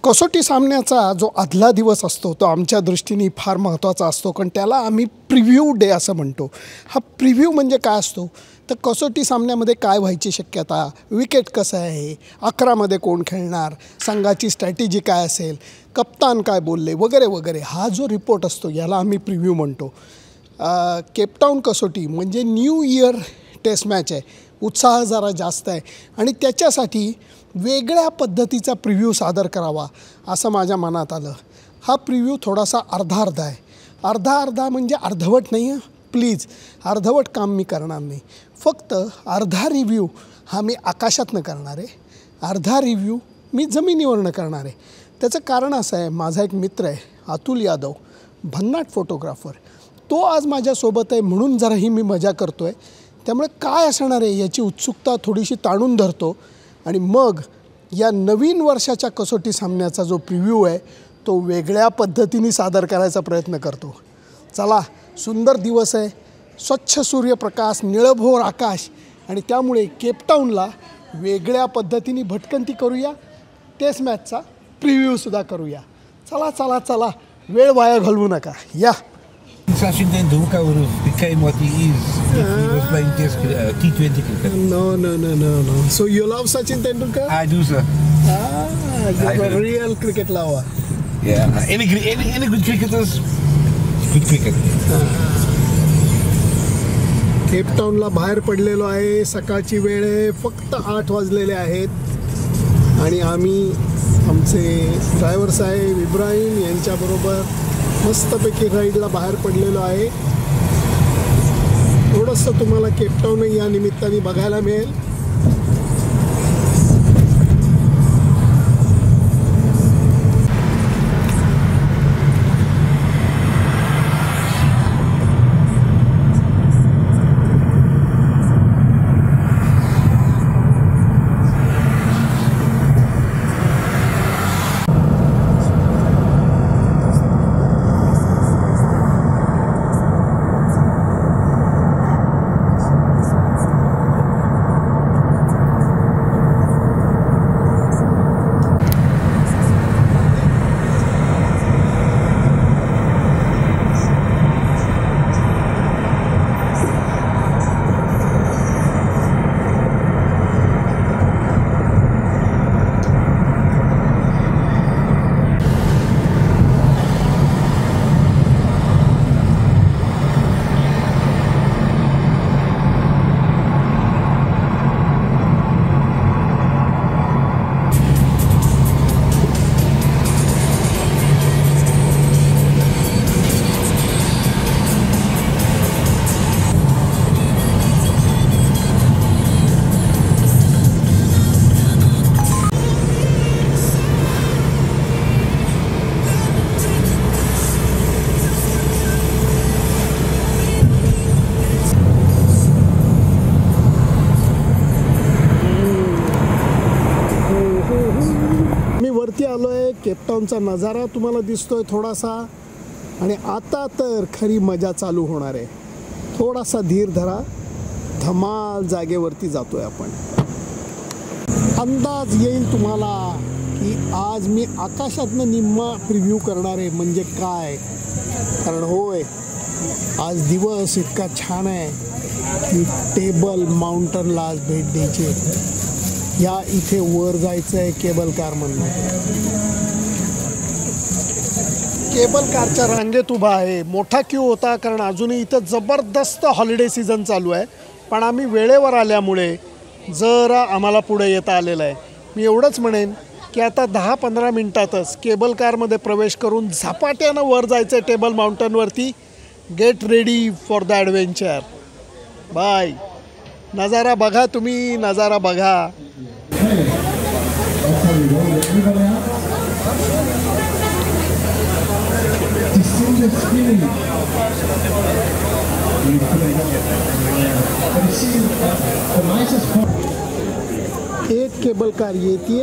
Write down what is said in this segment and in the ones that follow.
कसोटी सामन्याचा जो आदला दिवस असतो तो आमच्या दृष्टीने फार महत्त्वाचा असतो, कारण त्याला आम्ही प्रिव्ह्यू डे असं म्हणतो. हा प्रिव्ह्यू म्हणजे काय असतो तर कसोटी सामन्यामध्ये काय व्हायची शक्यता, विकेट कसं आहे, 11मध्ये कोण खेळणार, संघाची स्ट्रॅटेजी काय असेल, कप्तान काय बोलले वगैरे वगैरे, हा जो रिपोर्ट असतो याला आम्ही प्रिव्ह्यू म्हणतो. केपटाऊन कसोटी म्हणजे न्यू इयर टेस्ट मॅच आहे, उत्साह जरा जास्त आहे आणि त्याच्यासाठी वेगळ्या पद्धतीचा प्रिव्ह्यू सादर करावा असं माझ्या मनात आलं. हा प्रिव्ह्यू थोडासा अर्धा आहे. अर्धा म्हणजे अर्धवट नाही आहे, प्लीज अर्धवट काम मी करणार नाही. फक्त अर्धा रिव्ह्यू हा मी आकाशातनं करणार आहे, अर्धा रिव्ह्यू मी जमिनीवरनं करणार आहे. त्याचं कारण असं आहे, माझा एक मित्र आहे अतुल यादव, भन्नाट फोटोग्राफर, तो आज माझ्यासोबत आहे म्हणून जराही मी मजा करतो आहे. त्यामुळे काय असणार आहे याची उत्सुकता थोडीशी ताणून धरतो आणि मग या नवीन वर्षाच्या कसोटी सामन्याचा जो प्रिव्ह्यू आहे तो वेगळ्या पद्धतीने सादर करायचा प्रयत्न करतो. चला, सुंदर दिवस आहे, स्वच्छ सूर्यप्रकाश, निळभोर आकाश आणि त्यामुळे केपटाऊनला वेगळ्या पद्धतीने भटकंती करूया, टेस्ट मॅचचा प्रिव्ह्यूसुद्धा करूया. चला चला चला, वेळ वाया घालवू नका, या. Sachin Tendulkar became what he is if he was playing T20 cricket. No. So you love Sachin Tendulkar? I do, sir. You're a real cricket lover. Yeah, any good cricketers, good cricket. केपटाऊनला बाहेर पडलेलो आहे, सकाळची वेळ आहे, फक्त 8 वाजलेले आहेत आणि आम्ही आमचे ड्रायव्हर साहेब इब्राहिम यांच्याबरोबर मस्तपैकी राईडला बाहेर पडलेलो आहे. थोडंसं तुम्हाला केपटाऊन या निमित्ताने बघायला मिळेल. आलो आहे. केपटाऊनचा नजारा तुम्हाला दिसतोय थोडासा आणि आता तर खरी मजा चालू होणार आहे. थोडासा धीर धरा, धमाल जागेवरती जातोय आपण. अंदाज येईल तुम्हाला की आज मी आकाशातनं निम्मा प्रिव्ह्यू करणार आहे म्हणजे काय. कारण होय, आज दिवस इतका छान आहे की टेबल माउंटनला आज भेट द्यायची. या इथे वर जायचं आहे केबल कारमधनं. केबल कारच्या रांगेत उभा आहे. मोठा क्यू होता कारण अजूनही इथं जबरदस्त हॉलिडे सीझन चालू आहे, पण आम्ही वेळेवर आल्यामुळे जरा आम्हाला पुढे येता आलेलं आहे. मी एवढंच म्हणेन की आता 10-15 मिनटातच केबल कारमध्ये प्रवेश करून झपाट्यानं वर जायचं आहे टेबल माउंटनवरती. Get ready for the adventure. Bye. नजारा बघा तुम्ही, नजारा बघा. एक केबल कार येते,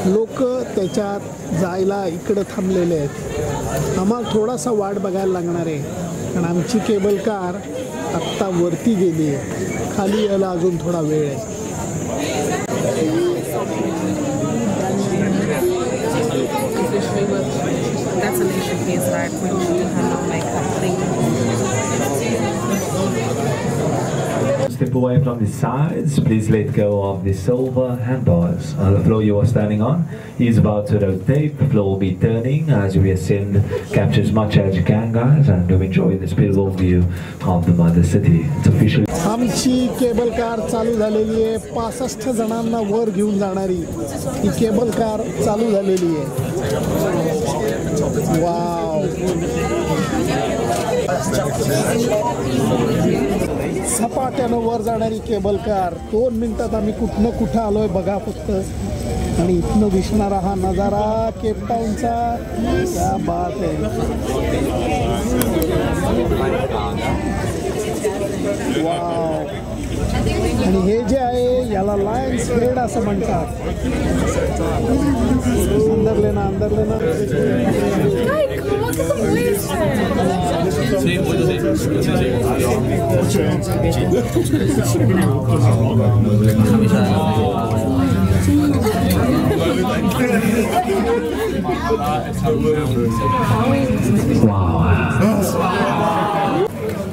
लोक त्याच्यात जायला इकडे थांबलेले आहेत. आम्हाला थोडासा वाट बघायला लागणार आहे कारण आमची केबल कार आत्ता वरती गेली आहे, खाली यायला अजून थोडा वेळ आहे. Step away from the sides. Please let go of the silver handbars. The floor you are standing on is about to rotate. The floor will be turning as we ascend. Capture as much as you can, guys, and do enjoy this beautiful view of the mother city. It's officially. आमची cable car चालू झालेली आहे. 65 जणांना वर घेऊन जाणारी ही cable car चालू झालेली आहे. वाव, सपाट्यानं वर जाणारी केबल कार. 2 मिनिटात आम्ही कुठनं कुठं आलोय बघा फक्त. आणि इथनं दिसणारा हा नजारा केपटाऊनचा, क्या बात आहे. वाव. आणि हे जे आहे याला लायन्स हेड असं म्हणतात. अंदर लेना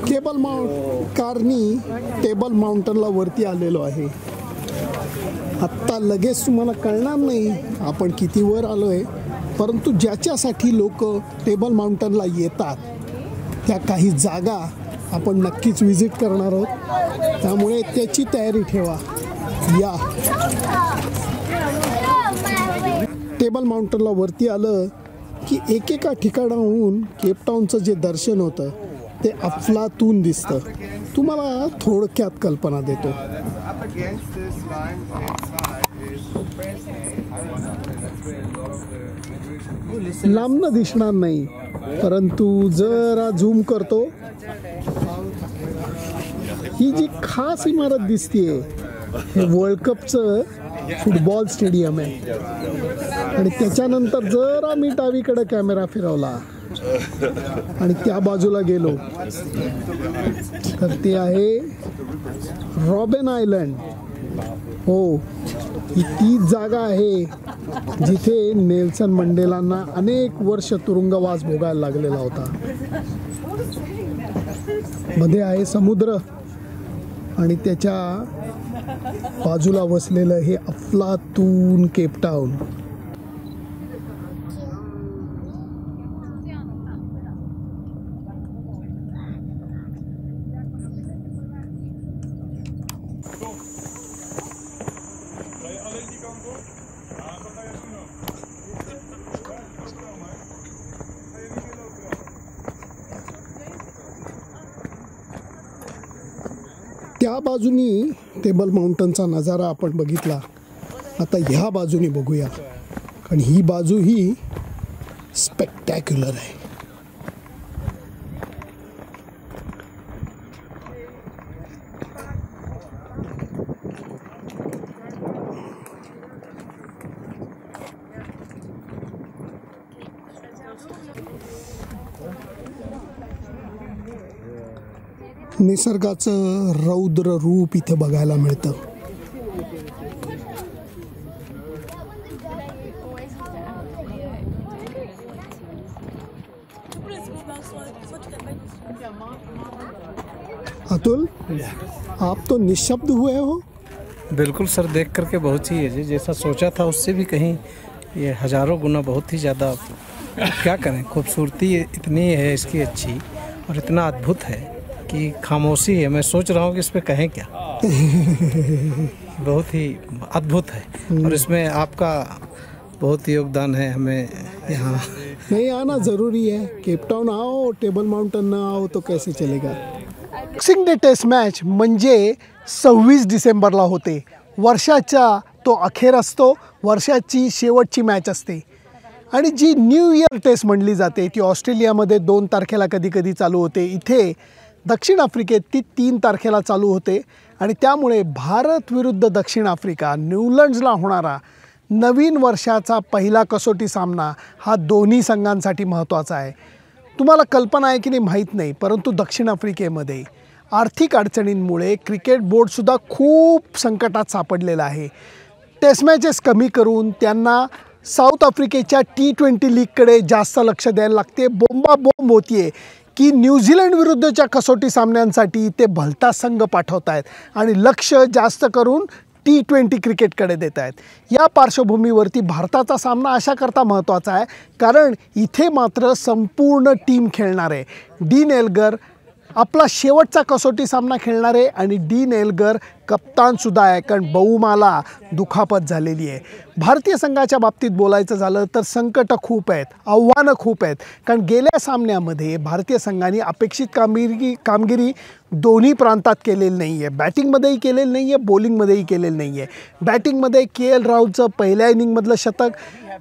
केबल कारनी टेबल माउंटनला वरती आलेलो आहे. आत्ता लगेच तुम्हाला कळणार नाही आपण किती वर आलोय, परंतु ज्याच्यासाठी लोक टेबल माउंटनला येतात त्या काही जागा आपण नक्कीच विजिट करणार आहोत. त्यामुळे त्याची तयारी ठेवा. या टेबल माउंटनला वरती आलं की एकेका ठिकाणाहून केपटाऊनचं जे दर्शन होतं ते अफलातून दिसतं. तुम्हाला थोडक्यात कल्पना देतो. लांबनं दिसणार नाही, परंतु जरा झूम करतो, ही जी खास इमारत दिसतीये हे वर्ल्ड कपचं फुटबॉल स्टेडियम आहे. आणि त्याच्यानंतर जरा मी डावीकडे कॅमेरा फिरवला आणि त्या बाजूला गेलो तर ते आहे रॉबिन आयलंड. हो, ही तीच जागा आहे जिथे नेल्सन मंडेलांना अनेक वर्ष तुरुंगवास भोगायला लागलेला होता. मध्ये आहे समुद्र आणि त्याच्या बाजूला वसलेलं हे अफलातून केपटाऊन. त्या बाजूनी टेबल माउंटनचा नजारा आपण बघितला. आता ह्या बाजूनी बघूया, कारण ही बाजू ही स्पेक्टॅक्युलर आहे. निसर्गाचं रौद्र रूप इथे बघायला मिळतं. अतुल, आप तो निशब्द हुए हो. बिल्कुल सर, देख करके बहुत ही जैसा सोचा था उससे भी कहीं ये हज़ारों गुना बहुत ही ज़्यादा, क्या करें, खूबसूरती इतनी है इसकी अच्छी और इतना अद्भुत है कि खामोशी है. मैं सोच रहा हूँ कि इस पर कहें क्या. बहुत ही अद्भुत है और इसमें आपका बहुत योगदान है. हमें यहाँ नहीं आना ज़रूरी है. केपटाऊन आओ, टेबल माउंटन ना आओ तो कैसे चलेगा. बॉक्सिंग डे टेस्ट मॅच म्हणजे 26 डिसेंबरला होते. वर्षाचा तो अखेर असतो, वर्षाची शेवटची मॅच असते. आणि जी न्यू इयर टेस्ट म्हणली जाते ती ऑस्ट्रेलियामध्ये 2 तारखेला कधी कधी चालू होते. इथे दक्षिण आफ्रिकेत ती 3 तारखेला चालू होते. आणि त्यामुळे भारत विरुद्ध दक्षिण आफ्रिका, न्यूलंड्सला होणारा नवीन वर्षाचा पहिला कसोटी सामना हा दोन्ही संघांसाठी महत्त्वाचा आहे. तुम्हाला कल्पना आहे की नाही माहीत नाही, परंतु दक्षिण आफ्रिकेमध्ये आर्थिक अडचणींमुळे क्रिकेट बोर्डसुद्धा खूप संकटात सापडलेलं आहे. टेस्ट मॅचेस कमी करून त्यांना साऊथ आफ्रिकेच्या T20 लीगकडे जास्त लक्ष द्यायला लागते. बोंबाबोंब होतीये की न्यूझीलंड विरुद्धच्या कसोटी सामन्यांसाठी ते भलता संघ पाठवत आहेत आणि लक्ष जास्त करून T20 क्रिकेटकडे देत आहेत. या पार्श्वभूमीवरती भारताचा सामना अशा करता महत्त्वाचा आहे कारण इथे मात्र संपूर्ण टीम खेळणार आहे. डीन एल्गर आपला शेवटचा कसोटी सामना खेळणार आहे आणि डीन एल्गर कप्तानसुद्धा आहे कारण बहुमाला दुखापत झालेली आहे. भारतीय संघाच्या बाबतीत बोलायचं झालं तर संकटं खूप आहेत, आव्हानं खूप आहेत कारण गेल्या सामन्यामध्ये भारतीय संघाने अपेक्षित कामगिरी दोन्ही प्रांतात केलेली नाही आहे. बॅटिंगमध्येही केलेली नाही आहे, बॉलिंगमध्येही केलेली नाही आहे. बॅटिंगमध्ये KL राहुलचं पहिल्या इनिंगमधलं शतक,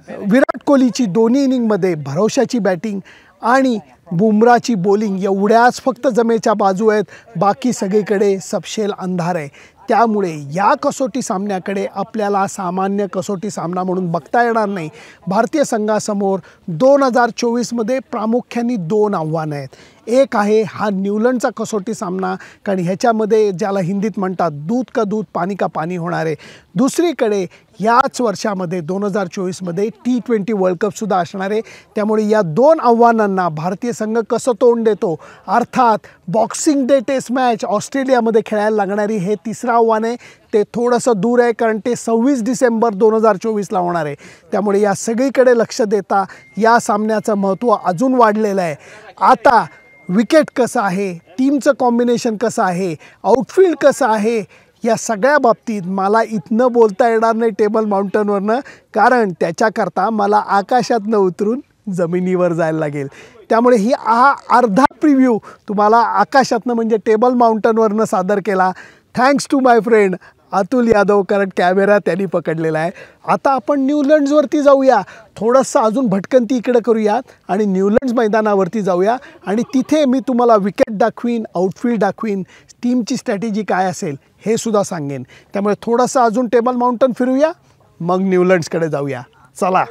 विराट कोहलीची दोन्ही इनिंगमध्ये भरवशाची बॅटिंग आणि बुमराची बॉलिंग एवढ्याच फक्त जमेच्या बाजू आहेत. बाकी सगळीकडे सपशेल अंधार आहे. त्यामुळे या कसोटी सामन्याकडे आपल्याला सामान्य कसोटी सामना म्हणून बघता येणार नाही. भारतीय संघासमोर 2024मध्ये प्रामुख्याने 2 आव्हानं आहेत. एक आहे हा न्यूझीलंडचा कसोटी सामना कारण ह्याच्यामध्ये ज्याला हिंदीत म्हणतात दूध का दूध पाणी का पाणी होणार आहे. दुसरीकडे याच वर्षामध्ये 2024मध्ये T20 वर्ल्ड कपसुद्धा असणार आहे. त्यामुळे या 2 आव्हानांना भारतीय संघ कसं तोंड देतो, अर्थात बॉक्सिंग डे टेस्ट मॅच ऑस्ट्रेलियामध्ये खेळायला लागणारी हे तिसरं आव्हान आहे. ते थोडंसं दूर आहे कारण ते 26 डिसेंबर 2024ला होणार आहे. त्यामुळे या सगळीकडे लक्ष देता या सामन्याचं महत्त्व अजून वाढलेलं आहे. आता विकेट कसं आहे, टीमचं कॉम्बिनेशन कसं आहे, आउटफील्ड कसं आहे, या सगळ्या बाबतीत मला इथनं बोलता येणार नाही टेबल माउंटनवरनं कारण त्याच्याकरता मला आकाशातनं उतरून जमिनीवर जायला लागेल. त्यामुळे हा अर्धा प्रिव्ह्यू तुम्हाला आकाशातनं म्हणजे टेबल माउंटनवरनं सादर केला. Thanks to my friend Atul Yadav कारण कॅमेरा त्यांनी पकडलेला आहे. आता आपण न्यूझीलंडवरती जाऊया, थोडंसं अजून भटकंती इकडे करूयात आणि न्यूझीलंड मैदानावरती जाऊया आणि तिथे मी तुम्हाला विकेट दाखवीन, आउटफील्ड दाखवीन, टीमची स्ट्रॅटेजी काय असेल हे सुद्धा सांगेन. त्यामुळे थोडंसं अजून टेबल माउंटन फिरूया मग न्यूझीलंडकडे जाऊया. चला.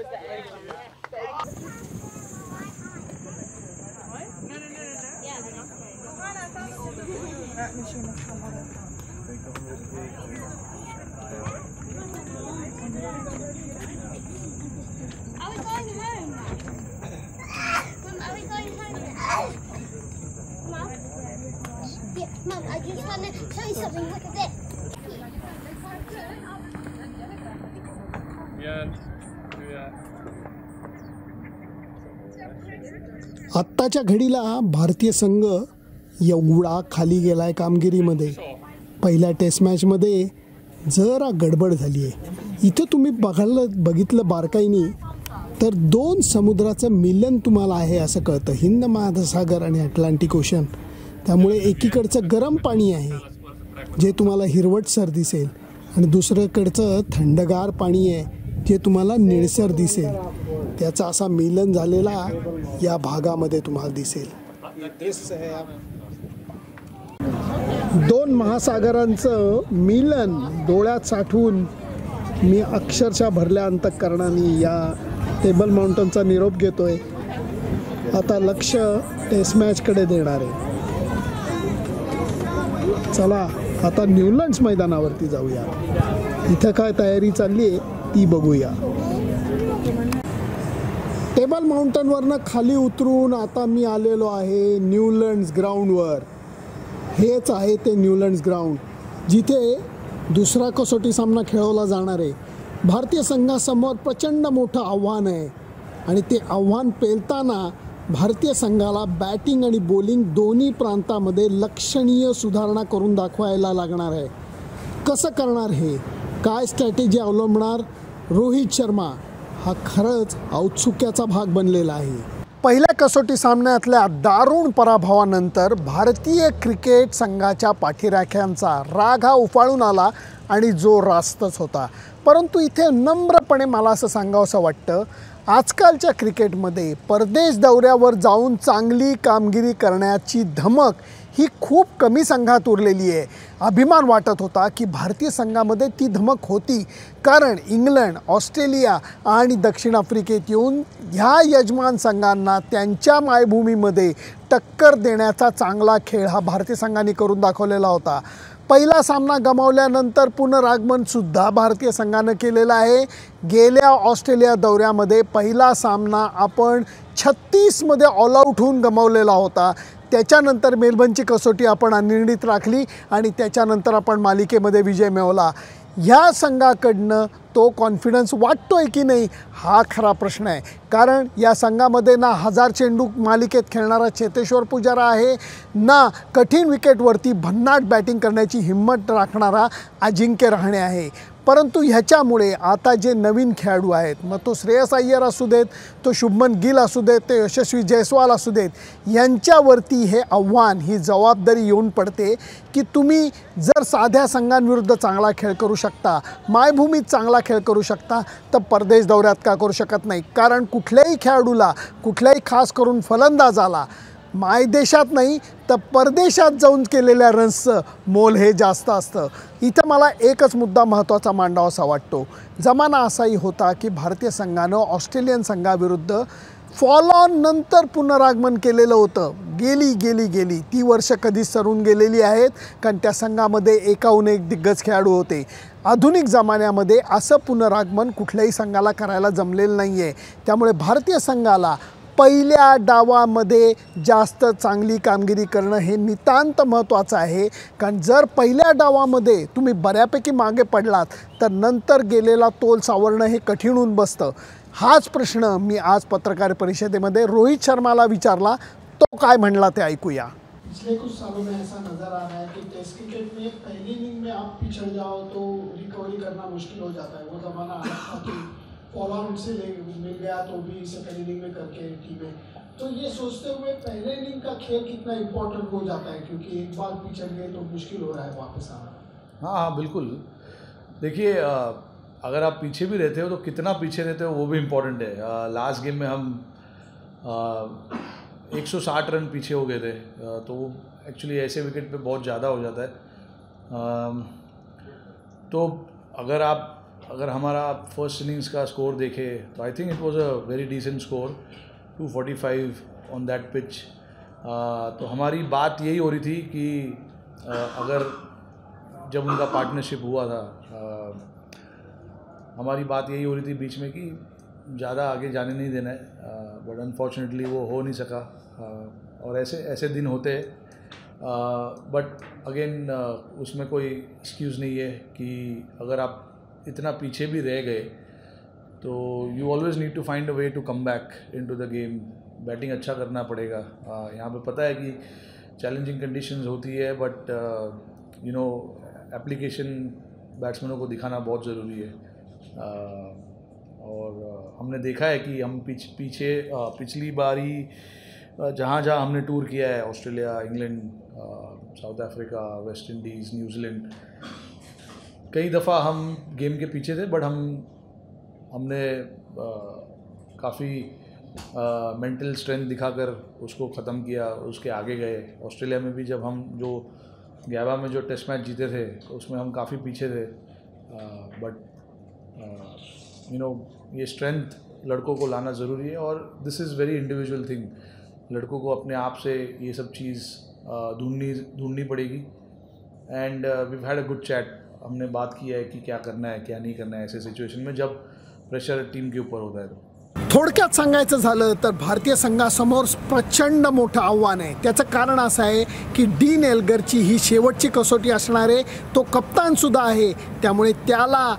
Mom, I just want to show you something. Look at this. आत्ताच्या घडीला भारतीय संघ एवढा खाली गेला आहे कामगिरीमध्ये. पहिल्या टेस्ट मॅचमध्ये जरा गडबड झाली आहे. इथं तुम्ही बघितलं बारकाईनी तर 2 समुद्राचं मिलन तुम्हाला आहे असं कळतं, हिंद महासागर आणि अटलांटिक ओशन. त्यामुळे एकीकडचं गरम पाणी आहे जे तुम्हाला हिरवटसर दिसेल आणि दुसरीकडचं थंडगार पाणी आहे जे तुम्हाला निळसर दिसेल. त्याचा असा मिलन झालेला या भागामध्ये तुम्हाला दिसेल. 2 महासागरांचं मिलन डोळ्यात साठवून मी अक्षरशः भरल्या अंतःकरणाने या टेबल माउंटनचा निरोप घेतोय. आता लक्ष टेस्ट मॅचकडे देणार आहे. चला आता न्यूझीलंड मैदानावरती जाऊया. इथं काय तयारी चालली आहे ती बघूया. टेबल माउंटनवरनं खाली उतरून आता मी आलेलो आहे न्यूझीलंड ग्राउंडवर. हेच आहे ते न्यूझीलंड ग्राउंड जिथे दुसरा कसोटी सामना खेळवला जाणार आहे. भारतीय संघासमोर प्रचंड मोठं आव्हान आहे आणि ते आव्हान पेलताना भारतीय संघाला बॅटिंग आणि बॉलिंग दोन्ही प्रांतामध्ये लक्षणीय सुधारणा करून दाखवायला लागणार आहे. कसं करणार हे, काय स्ट्रॅटेजी अवलंबणार, रोहित शर्मा हा खरंच औत्सुक्याचा भाग बनलेला आहे. पहिल्या कसोटी सामन्यातल्या दारुण पराभवानंतर भारतीय क्रिकेट संघाच्या पाठीराख्यांचा राग हा उफाळून आला आणि जो रास्तच होता. परंतु इथे नम्रपणे मला असं सांगावंसं वाटतं, आजकालच्या क्रिकेटमध्ये परदेश दौऱ्यावर जाऊन चांगली कामगिरी करण्याची धमक ही खूप कमी संघात उरलेली आहे. अभिमान वाटत होता की भारतीय संघामध्ये ती धमक होती कारण इंग्लंड, ऑस्ट्रेलिया आणि दक्षिण आफ्रिकेत येऊन ह्या यजमान संघांना त्यांच्या मायभूमीमध्ये टक्कर देण्याचा चांगला खेळ हा भारतीय संघाने करून दाखवलेला होता. पहिला सामना गमावल्यानंतर पुनरागमनसुद्धा भारतीय संघानं केलेलं आहे. गेल्या ऑस्ट्रेलिया दौऱ्यामध्ये पहिला सामना आपण 36मध्ये ऑल आऊट होऊन गमावलेला होता. त्याच्यानंतर मेलबर्नची कसोटी आपण अनिर्णित राखली आणि त्याच्यानंतर आपण मालिकेमध्ये विजय मिळवला. ह्या संघाकडनं तो कॉन्फिडन्स वाटतो आहे की नाही हा खरा प्रश्न आहे. कारण या संघामध्ये ना 1000 चेंडू मालिकेत खेळणारा चेतेश्वर पुजारा आहे, ना कठीण विकेटवरती भन्नाट बॅटिंग करण्याची हिंमत राखणारा अजिंक्य रहाणे आहे. परंतु ह्याच्यामुळे आता जे नवीन खेळाडू आहेत, मग तो श्रेयस अय्यर असू देत, तो शुभमन गिल असू देत, ते यशस्वी जयस्वाल असू देत, यांच्यावरती हे आव्हान, ही जबाबदारी येऊन पडते की तुम्ही जर साध्या संघांविरुद्ध चांगला खेळ करू शकता, मायभूमीत चांगला खेळ करू शकता, तर परदेश दौऱ्यात का करू शकत नाही. कारण कुठल्याही खेळाडूला, कुठल्याही खास करून फलंदाजाला मायदेशात नाही तर परदेशात जाऊन केलेल्या रन्सचं मोल हे जास्त असतं. इथं मला एकच मुद्दा महत्त्वाचा मांडावासा वाटतो. जमाना असाही होता की भारतीय संघानं ऑस्ट्रेलियन संघाविरुद्ध फॉल ऑन नंतर पुनरागमन केलेलं होतं. गेली ती वर्ष कधीच सरून गेलेली आहेत, कारण त्या संघामध्ये एकाहून एक दिग्गज खेळाडू होते. आधुनिक जमान्यामध्ये असं पुनरागमन कुठल्याही संघाला करायला जमलेलं नाही आहे. त्यामुळे भारतीय संघाला पहिल्या डावामध्ये जास्त चांगली कामगिरी करणं हे नितांत महत्त्वाचं आहे. कारण जर पहिल्या डावामध्ये तुम्ही बऱ्यापैकी मागे पडलात तर नंतर गेलेला तोल सावरणं हे कठीण होऊन बसतं. हाच प्रश्न मी आज पत्रकार परिषदेमध्ये रोहित शर्माला विचारला. तो काय म्हणला ते ऐकूया. पिछले कुछ सालों में ऐसा नज़र आ रहा है कि टेस्ट क्रिकेट में पहली इनिंग में आप पिछड़ जाओ तो रिकवरी करना मुश्किल हो जाता है. वो ज़माना अलग था कि फॉल आउट से मिल गया तो भी सेकंड इनिंग में करके टीमें, तो ये सोचते हुए पहले इनिंग का खेल कितना इम्पोर्टेंट हो जाता है, क्योंकि एक बार पिछड़ गए तो मुश्किल हो रहा है वापस आना. हाँ बिल्कुल. देखिए अगर आप पीछे भी रहते हो तो कितना पीछे रहते हो वो भी इम्पोर्टेंट है. लास्ट गेम में हम 160 रन पीछे हो गए थे, तो एक्चुअली ऐसे विकेट पे बहुत ज़्यादा हो जाता है. तो अगर हमारा फर्स्ट इनिंग्स का स्कोर देखें तो आई think it was a very decent score, 245 on that pitch. तो हमारी बात यही हो रही थी कि अगर जब उनका पार्टनरशिप हुआ था, हमारी बात यही हो रही थी बीच में कि ज़्यादा आगे जाने नहीं देना है, बट अनफॉर्चुनेटली वो हो नहीं सका. और ऐसे दिन होते हैं. बट अगेन उसमें कोई एक्सक्यूज़ नहीं है कि अगर आप इतना पीछे भी रह गए तो you always need to find a way to come back into the game. Batting अच्छा करना पड़ेगा. यहाँ पे पता है कि चैलेंजिंग कंडीशंस होती है, बट यू नो एप्लीकेशन बैट्समैनों को दिखाना बहुत ज़रूरी है. और हमने देखा है कि हम पीछे पिछली बारी जहाँ हमने टूर किया है, Australia, England, south Africa, West Indies, New Zealand, कई दफ़ा हम गेम के पीछे थे, बट हमने काफ़ी मेंटल स्ट्रेंथ दिखाकर उसको ख़त्म किया, उसके आगे गए. ऑस्ट्रेलिया में भी जब हम जो गैबा में जो टेस्ट मैच जीते थे उसमें हम काफ़ी पीछे थे, बट यू नो ये स्ट्रेंथ लड़कों को लाना ज़रूरी है. और दिस इज़ वेरी इंडिविजुअल थिंग. लड़कों को अपने आप से ये सब चीज़ ढूंढनी पड़ेगी. And we had a good chat. हमने बात किया है कि क्या करना है क्या नहीं करना है ऐसे सिच्युएशन में जब प्रेशर टीम के ऊपर होता है. तो थोडक्यात सांगायचं झालं तर भारतीय संघासमोर प्रचंड मोठं आव्हान आहे. त्याचं कारण असं आहे की डीन एल्गरची ही शेवटची कसोटी असणार आहे. तो कप्तानसुद्धा आहे, त्यामुळे त्याला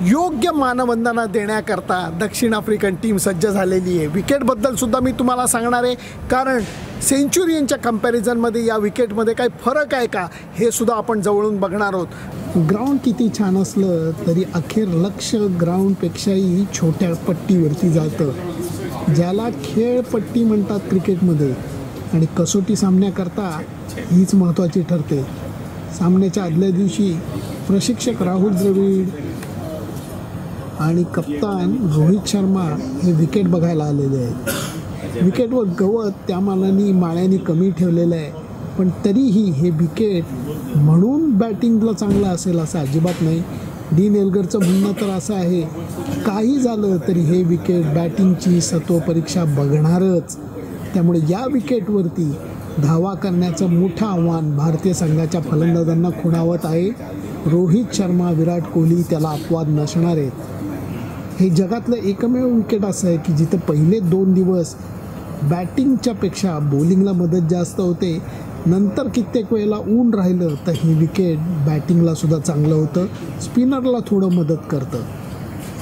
योग्य मानवंदना देण्याकरता दक्षिण आफ्रिकन टीम सज्ज झालेली आहे. विकेटबद्दलसुद्धा मी तुम्हाला सांगणार आहे, कारण सेंचुरियनच्या कंपॅरिझनमध्ये या विकेटमध्ये काही फरक आहे का हे सुद्धा आपण जवळून बघणार आहोत. ग्राउंड किती छान असलं तरी अखेर लक्ष ग्राउंडपेक्षाही छोट्या पट्टीवरती जातं, ज्याला खेळपट्टी म्हणतात क्रिकेटमध्ये. आणि कसोटी सामन्याकरता हीच महत्त्वाची ठरते. सामन्याच्या आदल्या दिवशी प्रशिक्षक राहुल द्रविड आणि कप्तान रोहित शर्मा हे विकेट बघायला आलेले आहेत. विकेटवर गवत त्या मानाने माळ्याने कमी ठेवलेलं आहे, पण तरीही हे विकेट म्हणून बॅटिंगला चांगलं असेल असं अजिबात नाही. डीन एल्गरचं म्हणणं तर असं आहे, काही झालं तरी हे विकेट बॅटिंगची सत्वपरीक्षा बघणारच. त्यामुळे या विकेटवरती धावा करण्याचं मोठं आव्हान भारतीय संघाच्या फलंदाजांना खुणावत आहे. रोहित शर्मा, विराट कोहली त्याला अपवाद नसणार आहेत. हे जगातलं एकमेव विकेट असं आहे की जिथं पहिले 2 दिवस बॅटिंगच्या पेक्षा बॉलिंगला मदत जास्त होते, नंतर कित्येक वेळेला ऊन राहिलं तर हे विकेट बॅटिंगला सुद्धा चांगलं होतं, स्पिनरला थोडं मदत करतं.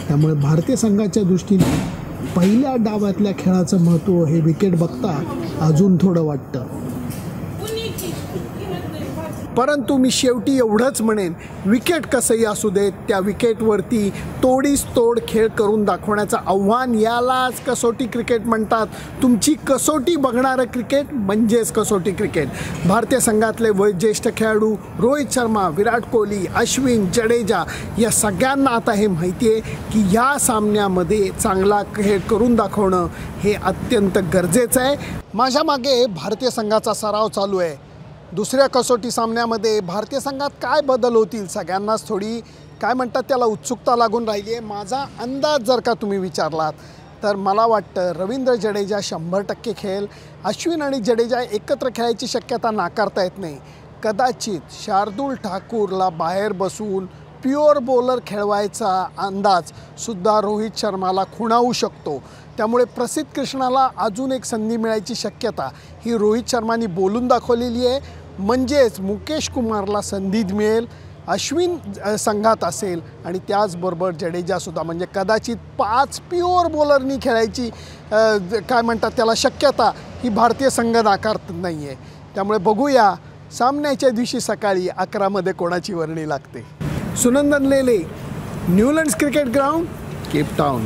त्यामुळे भारतीय संघाच्या दृष्टीने पहिल्या डावातल्या खेळाचं महत्त्व हे विकेट बघता अजून थोडं वाटतं. परंतु मी शेवटी एवढंच म्हणेन, विकेट कसंही असू देत, त्या विकेटवरती तोडीस तोड खेळ करून दाखवण्याचं आव्हान, यालाच कसोटी क्रिकेट म्हणतात. तुमची कसोटी बघणारं क्रिकेट म्हणजेच कसोटी क्रिकेट. भारतीय संघातले ज्येष्ठ खेळाडू रोहित शर्मा, विराट कोहली, अश्विन, जडेजा या सगळ्यांना आता हे माहिती आहे की या सामन्यामध्ये चांगला खेळ करून दाखवणं हे अत्यंत गरजेचं आहे. माझ्या मागे भारतीय संघाचा सराव चालू आहे. दुसऱ्या कसोटी सामन्यामध्ये भारतीय संघात काय बदल होतील, सगळ्यांनाच थोडी काय म्हणतात त्याला उत्सुकता लागून राहिली आहे. माझा अंदाज जर का तुम्ही विचारलात तर मला वाटतं रवींद्र जडेजा 100% खेळेल. अश्विन आणि जडेजा एकत्र खेळायची शक्यता नाकारता येत नाही. कदाचित शार्दूल ठाकूरला बाहेर बसून प्युअर बॉलर खेळवायचा अंदाजसुद्धा रोहित शर्माला खुणावू शकतो. त्यामुळे प्रसिद्ध कृष्णाला अजून एक संधी मिळायची शक्यता ही रोहित शर्माने बोलून दाखवलेली आहे. म्हणजेच मुकेश कुमारला संधी मिळेल, अश्विन संघात असेल आणि त्याचबरोबर जडेजासुद्धा. म्हणजे कदाचित 5 प्युअर बॉलरनी खेळायची काय म्हणतात त्याला शक्यता ही भारतीय संघ नाकारत नाही आहे. त्यामुळे बघूया सामन्याच्या दिवशी सकाळी 11 कोणाची वर्णी लागते. Sunandan Lele, Newlands cricket ground, Cape town.